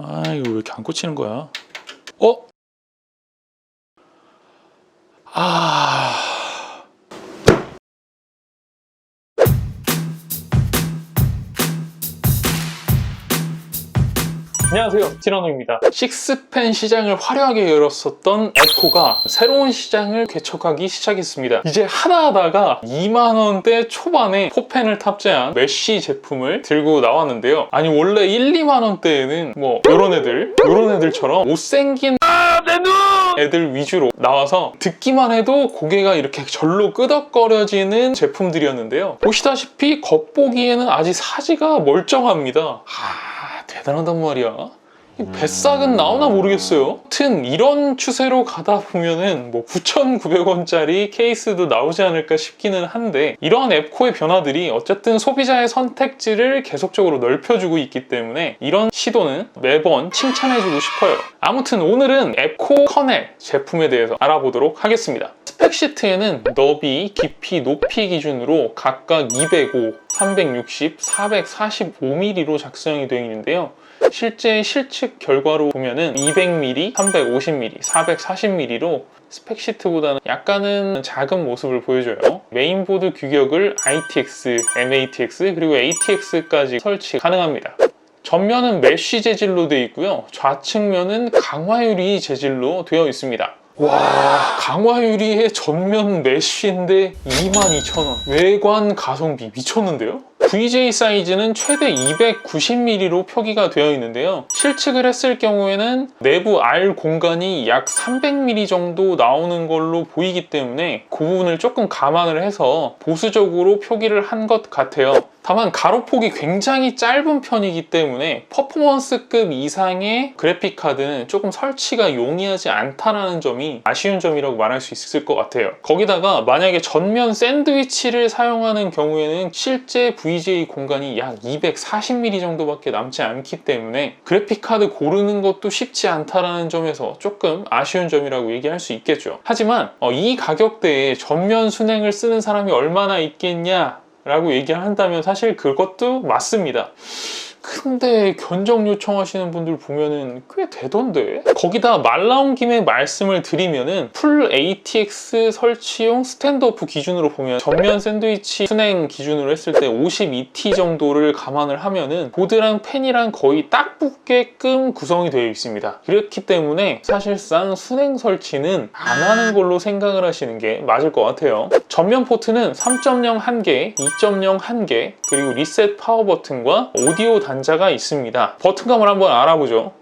아, 이거 왜 이렇게 안 꽂히는 거야? 어? 아... 안녕하세요, 티라노입니다. 식스펜 시장을 화려하게 열었었던 에코가 새로운 시장을 개척하기 시작했습니다. 이제 하다하다가 2만원대 초반에 포펜을 탑재한 메쉬 제품을 들고 나왔는데요. 아니 원래 1, 2만원대에는 뭐 요런 애들처럼 못생긴 내 눈! 애들 위주로 나와서 듣기만 해도 고개가 이렇게 절로 끄덕거려지는 제품들이었는데요. 보시다시피 겉보기에는 아직 사지가 멀쩡합니다. 대단하단 말이야. 이 뱃삭은 나오나 모르겠어요. 아무튼 이런 추세로 가다 보면은 뭐 9,900원짜리 케이스도 나오지 않을까 싶기는 한데, 이러한 앱코의 변화들이 어쨌든 소비자의 선택지를 계속적으로 넓혀주고 있기 때문에 이런 시도는 매번 칭찬해주고 싶어요. 아무튼 오늘은 앱코 커넬 제품에 대해서 알아보도록 하겠습니다. 스펙시트에는 너비, 깊이, 높이 기준으로 각각 205, 360, 445mm로 작성이 되어 있는데요. 실제 실측 결과로 보면은 200mm, 350mm, 440mm로 스펙시트보다는 약간은 작은 모습을 보여줘요. 메인보드 규격을 ITX, MATX, 그리고 ATX까지 설치 가능합니다. 전면은 메쉬 재질로 되어 있고요. 좌측면은 강화유리 재질로 되어 있습니다. 와, 강화유리의 전면 메쉬인데 22,000원. 외관 가성비 미쳤는데요? VJ 사이즈는 최대 290mm로 표기가 되어 있는데요. 실측을 했을 경우에는 내부 R 공간이 약 300mm 정도 나오는 걸로 보이기 때문에 그 부분을 조금 감안을 해서 보수적으로 표기를 한 것 같아요. 다만 가로폭이 굉장히 짧은 편이기 때문에 퍼포먼스급 이상의 그래픽카드는 조금 설치가 용이하지 않다는 점이 아쉬운 점이라고 말할 수 있을 것 같아요. 거기다가 만약에 전면 샌드위치를 사용하는 경우에는 실제 VGA 공간이 약 240mm 정도밖에 남지 않기 때문에 그래픽카드 고르는 것도 쉽지 않다는 점에서 조금 아쉬운 점이라고 얘기할 수 있겠죠. 하지만 이 가격대에 전면 순행을 쓰는 사람이 얼마나 있겠냐 라고 얘기를 한다면 사실 그것도 맞습니다. 근데 견적 요청하시는 분들 보면은 꽤 되던데? 거기다 말 나온 김에 말씀을 드리면은 풀 ATX 설치용 스탠드오프 기준으로 보면 전면 샌드위치 순행 기준으로 했을 때 52T 정도를 감안을 하면은 보드랑 펜이랑 거의 딱 붙게끔 구성이 되어 있습니다. 그렇기 때문에 사실상 순행 설치는 안 하는 걸로 생각을 하시는 게 맞을 것 같아요. 전면 포트는 3.0 1개, 2.0 1개, 그리고 리셋 파워 버튼과 오디오 단자가 있습니다. 버튼감을 한번 알아보죠.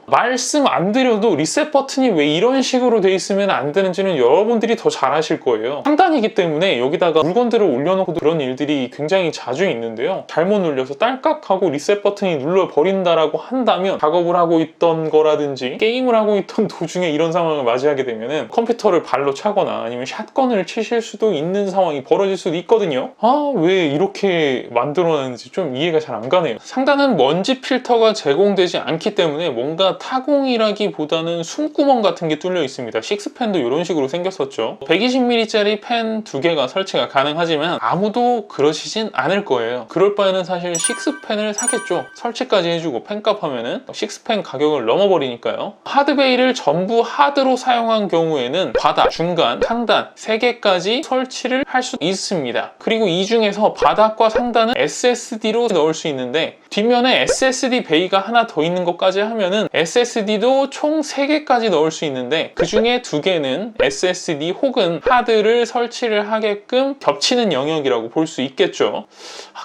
말씀 안 드려도 리셋 버튼이 왜 이런 식으로 돼 있으면 안 되는지는 여러분들이 더 잘 아실 거예요. 상단이기 때문에 여기다가 물건들을 올려놓고 그런 일들이 굉장히 자주 있는데요. 잘못 눌려서 딸깍하고 리셋 버튼이 눌러버린다라고 한다면 작업을 하고 있던 거라든지 게임을 하고 있던 도중에 이런 상황을 맞이하게 되면은 컴퓨터를 발로 차거나 아니면 샷건을 치실 수도 있는 상황이 벌어질 수도 있거든요. 왜 이렇게 만들어놨는지 좀 이해가 잘 안 가네요. 상단은 먼지 필터가 제공되지 않기 때문에 뭔가 타공이라기보다는 숨구멍 같은 게 뚫려 있습니다. 식스펜도 이런 식으로 생겼었죠. 120mm짜리 펜 2개가 설치가 가능하지만 아무도 그러시진 않을 거예요. 그럴 바에는 사실 식스펜을 사겠죠. 설치까지 해주고 펜값 하면은 식스펜 가격을 넘어버리니까요. 하드베이를 전부 하드로 사용한 경우에는 바닥, 중간, 상단 3개까지 설치를 할 수 있습니다. 그리고 이 중에서 바닥과 상단은 SSD로 넣을 수 있는데 뒷면에 SSD 베이가 하나 더 있는 것까지 하면은 SSD도 총 3개까지 넣을 수 있는데 그 중에 2개는 SSD 혹은 하드를 설치를 하게끔 겹치는 영역이라고 볼 수 있겠죠.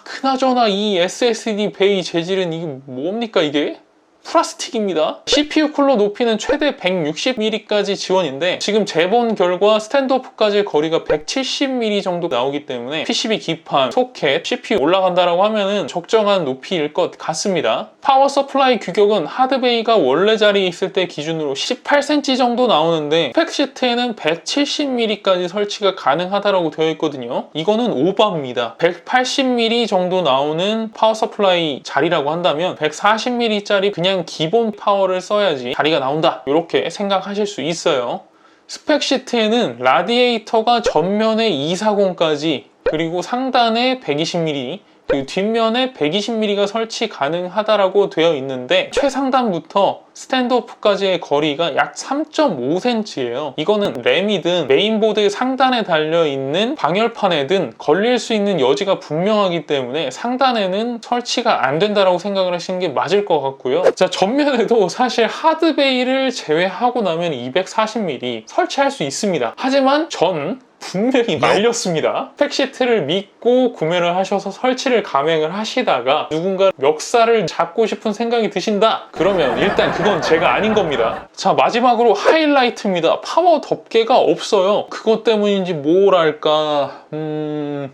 그나저나 이 SSD 베이 재질은 이게 뭡니까 이게? 플라스틱입니다. CPU 쿨러 높이는 최대 160mm까지 지원인데 지금 재본 결과 스탠드오프까지 거리가 170mm 정도 나오기 때문에 PCB 기판, 소켓, CPU 올라간다라고 하면은 적정한 높이일 것 같습니다. 파워 서플라이 규격은 하드베이가 원래 자리에 있을 때 기준으로 18cm 정도 나오는데 스펙시트에는 170mm까지 설치가 가능하다고 되어 있거든요. 이거는 오버입니다. 180mm 정도 나오는 파워 서플라이 자리라고 한다면 140mm짜리 그냥 기본 파워를 써야지 자리가 나온다, 이렇게 생각하실 수 있어요. 스펙시트에는 라디에이터가 전면에 240까지 그리고 상단에 120mm, 그리고 뒷면에 120mm가 설치 가능하다라고 되어 있는데 최상단부터 스탠드오프까지의 거리가 약 3.5cm예요. 이거는 램이든 메인보드 상단에 달려있는 방열판에든 걸릴 수 있는 여지가 분명하기 때문에 상단에는 설치가 안 된다라고 생각을 하시는 게 맞을 것 같고요. 자, 전면에도 사실 하드베이를 제외하고 나면 240mm 설치할 수 있습니다. 하지만 전 분명히 말렸습니다. 팩시트를 믿고 구매를 하셔서 설치를 감행을 하시다가 누군가 멱살을 잡고 싶은 생각이 드신다? 그러면 일단 그건 제가 아닌 겁니다. 자, 마지막으로 하이라이트입니다. 파워 덮개가 없어요. 그것 때문인지 뭐랄까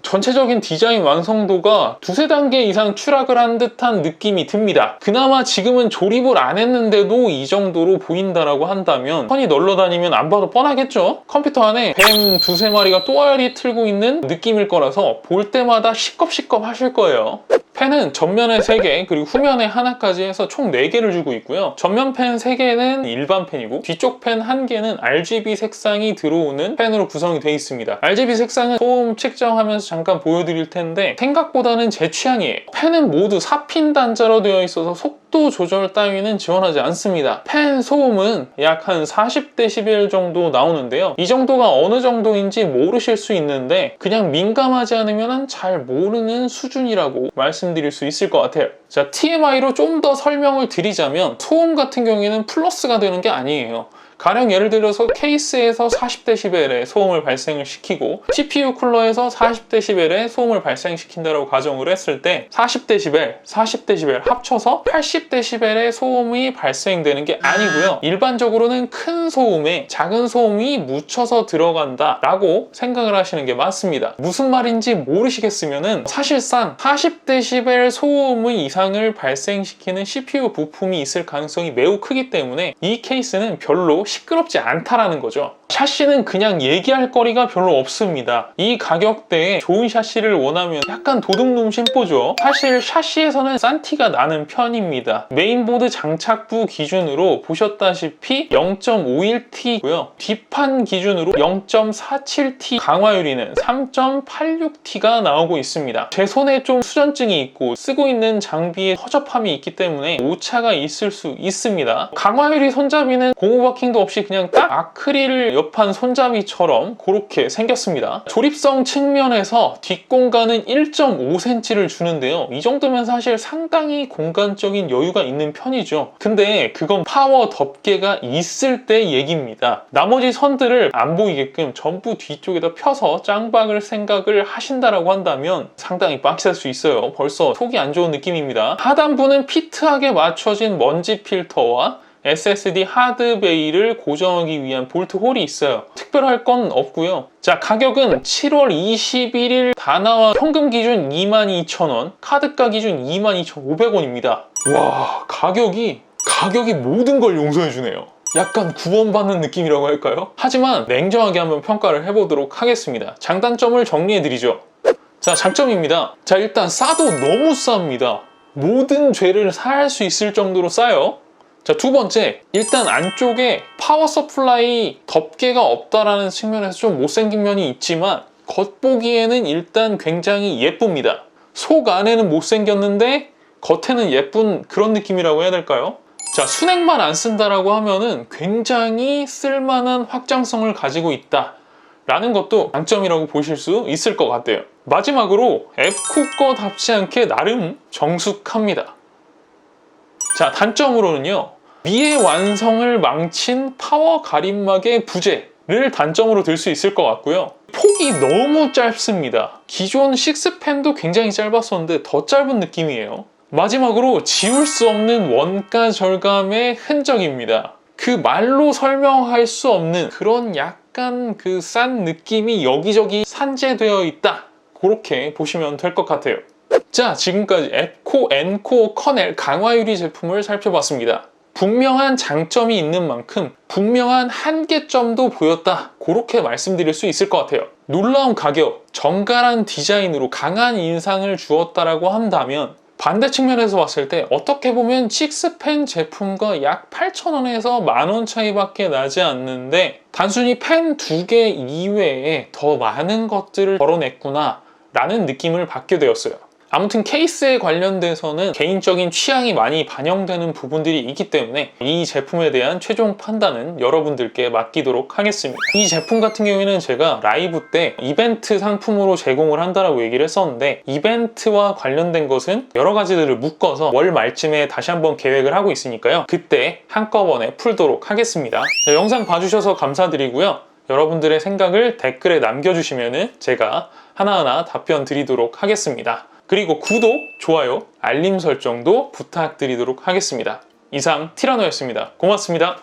전체적인 디자인 완성도가 두세 단계 이상 추락을 한 듯한 느낌이 듭니다. 그나마 지금은 조립을 안 했는데도 이 정도로 보인다라고 한다면 선이 널러다니면 안 봐도 뻔하겠죠? 컴퓨터 안에 뱀 두세 마리가 또알이 틀고 있는 느낌일 거라서 볼 때마다 시겁시겁 하실 거예요. 펜은 전면에 3개 그리고 후면에 하나까지 해서 총 4개를 주고 있고요. 전면 펜 3개는 일반 펜이고 뒤쪽 펜 1개는 RGB 색상이 들어오는 펜으로 구성이 되어 있습니다. RGB 색상은 소음 측정하면서 잠깐 보여드릴 텐데 생각보다는 제 취향이에요. 펜은 모두 4핀 단자로 되어 있어서 속도 조절 따위는 지원하지 않습니다. 펜 소음은 약 한 40dB 정도 나오는데요. 이 정도가 어느 정도인지 모르실 수 있는데 그냥 민감하지 않으면 잘 모르는 수준이라고 말씀드릴 수 있을 것 같아요. 자, TMI로 좀 더 설명을 드리자면 소음 같은 경우에는 플러스가 되는 게 아니에요. 가령 예를 들어서 케이스에서 40dB의 소음을 발생을 시키고 CPU 쿨러에서 40dB의 소음을 발생시킨다고 가정을 했을 때 40dB, 40dB 합쳐서 80dB의 소음이 발생되는 게 아니고요. 일반적으로는 큰 소음에 작은 소음이 묻혀서 들어간다 라고 생각을 하시는 게 맞습니다. 무슨 말인지 모르시겠으면 사실상 40dB 소음의 이상을 발생시키는 CPU 부품이 있을 가능성이 매우 크기 때문에 이 케이스는 별로 시끄럽지 않다라는 거죠. 샤시는 그냥 얘기할 거리가 별로 없습니다. 이 가격대에 좋은 샤시를 원하면 약간 도둑놈 심보죠. 사실 샤시에서는 싼 티가 나는 편입니다. 메인보드 장착부 기준으로 보셨다시피 0.51T고요. 뒷판 기준으로 0.47T, 강화유리는 3.86T가 나오고 있습니다. 제 손에 좀 수전증이 있고 쓰고 있는 장비에 허접함이 있기 때문에 오차가 있을 수 있습니다. 강화유리 손잡이는 고무 바킹도 없이 그냥 딱 아크릴 옆판 손잡이처럼 그렇게 생겼습니다. 조립성 측면에서 뒷공간은 1.5cm를 주는데요. 이 정도면 사실 상당히 공간적인 여유가 있는 편이죠. 근데 그건 파워 덮개가 있을 때 얘기입니다. 나머지 선들을 안 보이게끔 전부 뒤쪽에다 펴서 짱박을 생각을 하신다라고 한다면 상당히 빡셀 수 있어요. 벌써 속이 안 좋은 느낌입니다. 하단부는 피트하게 맞춰진 먼지 필터와 SSD 하드베이를 고정하기 위한 볼트 홀이 있어요. 특별할 건 없고요. 자, 가격은 7월 21일 다나와 현금 기준 22,000원, 카드가 기준 22,500원입니다. 와, 가격이 모든 걸 용서해 주네요. 약간 구원받는 느낌이라고 할까요? 하지만 냉정하게 한번 평가를 해보도록 하겠습니다. 장단점을 정리해드리죠. 자, 장점입니다. 자, 일단 싸도 너무 쌉니다. 모든 죄를 사할 수 있을 정도로 싸요. 자, 두 번째, 일단 안쪽에 파워 서플라이 덮개가 없다라는 측면에서 좀 못생긴 면이 있지만 겉보기에는 일단 굉장히 예쁩니다. 속 안에는 못생겼는데 겉에는 예쁜 그런 느낌이라고 해야 될까요? 자, 순행만 안 쓴다라고 하면은 굉장히 쓸만한 확장성을 가지고 있다 라는 것도 장점이라고 보실 수 있을 것 같아요. 마지막으로 에코 거답지 않게 나름 정숙합니다. 자, 단점으로는요, 미의 완성을 망친 파워 가림막의 부재를 단점으로 들 수 있을 것 같고요. 폭이 너무 짧습니다. 기존 6펜도 굉장히 짧았었는데 더 짧은 느낌이에요. 마지막으로 지울 수 없는 원가 절감의 흔적입니다. 그 말로 설명할 수 없는 그런 약간 그 싼 느낌이 여기저기 산재되어 있다, 그렇게 보시면 될 것 같아요. 자, 지금까지 에코 엔코어 커넬 강화유리 제품을 살펴봤습니다. 분명한 장점이 있는 만큼 분명한 한계점도 보였다, 그렇게 말씀드릴 수 있을 것 같아요. 놀라운 가격, 정갈한 디자인으로 강한 인상을 주었다라고 한다면 반대 측면에서 봤을 때 어떻게 보면 6펜 제품과 약 8,000원에서 만원 차이밖에 나지 않는데 단순히 펜 2개 이외에 더 많은 것들을 걸어냈구나 라는 느낌을 받게 되었어요. 아무튼 케이스에 관련돼서는 개인적인 취향이 많이 반영되는 부분들이 있기 때문에 이 제품에 대한 최종 판단은 여러분들께 맡기도록 하겠습니다. 이 제품 같은 경우에는 제가 라이브 때 이벤트 상품으로 제공을 한다라고 얘기를 했었는데, 이벤트와 관련된 것은 여러 가지들을 묶어서 월 말쯤에 다시 한번 계획을 하고 있으니까요, 그때 한꺼번에 풀도록 하겠습니다. 자, 영상 봐주셔서 감사드리고요. 여러분들의 생각을 댓글에 남겨주시면 제가 하나하나 답변 드리도록 하겠습니다. 그리고 구독, 좋아요, 알림 설정도 부탁드리도록 하겠습니다. 이상 티라노였습니다. 고맙습니다.